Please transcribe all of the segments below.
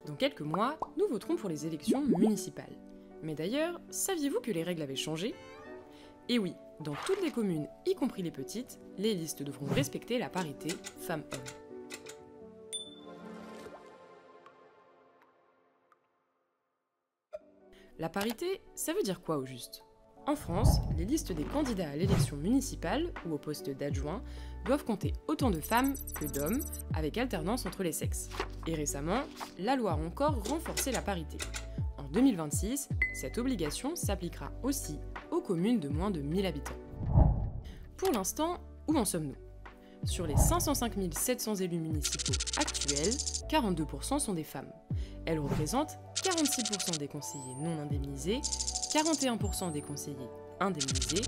Dans quelques mois, nous voterons pour les élections municipales. Mais d'ailleurs, saviez-vous que les règles avaient changé? Et oui, dans toutes les communes, y compris les petites, les listes devront respecter la parité femmes-hommes. La parité, ça veut dire quoi au juste? En France, les listes des candidats à l'élection municipale ou au poste d'adjoint doivent compter autant de femmes que d'hommes, avec alternance entre les sexes. Et récemment, la loi a encore renforcé la parité. En 2026, cette obligation s'appliquera aussi aux communes de moins de 1000 habitants. Pour l'instant, où en sommes-nous? Sur les 505 700 élus municipaux actuels, 42% sont des femmes. Elles représentent 46% des conseillers non indemnisés, 41% des conseillers indemnisés,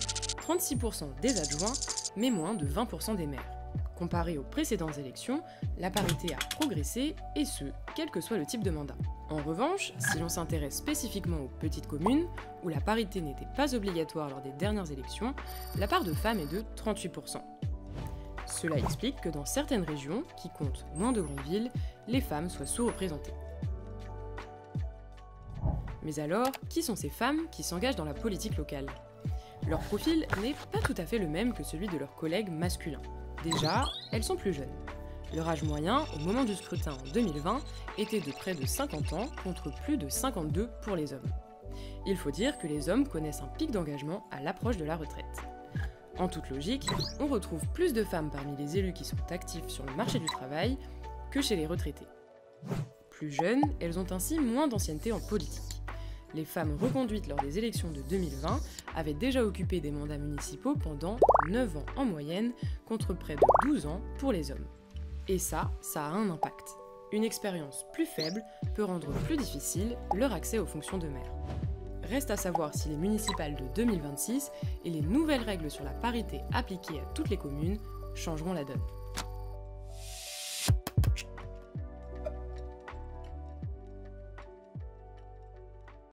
36% des adjoints, mais moins de 20% des maires. Comparé aux précédentes élections, la parité a progressé, et ce, quel que soit le type de mandat. En revanche, si l'on s'intéresse spécifiquement aux petites communes, où la parité n'était pas obligatoire lors des dernières élections, la part de femmes est de 38%. Cela explique que dans certaines régions, qui comptent moins de grandes villes, les femmes soient sous-représentées. Mais alors, qui sont ces femmes qui s'engagent dans la politique locale? Leur profil n'est pas tout à fait le même que celui de leurs collègues masculins. Déjà, elles sont plus jeunes. Leur âge moyen, au moment du scrutin en 2020, était de près de 50 ans contre plus de 52 pour les hommes. Il faut dire que les hommes connaissent un pic d'engagement à l'approche de la retraite. En toute logique, on retrouve plus de femmes parmi les élus qui sont actifs sur le marché du travail que chez les retraités. Plus jeunes, elles ont ainsi moins d'ancienneté en politique. Les femmes reconduites lors des élections de 2020 avaient déjà occupé des mandats municipaux pendant 9 ans en moyenne, contre près de 12 ans pour les hommes. Et ça a un impact. Une expérience plus faible peut rendre plus difficile leur accès aux fonctions de maire. Reste à savoir si les municipales de 2026 et les nouvelles règles sur la parité appliquées à toutes les communes changeront la donne.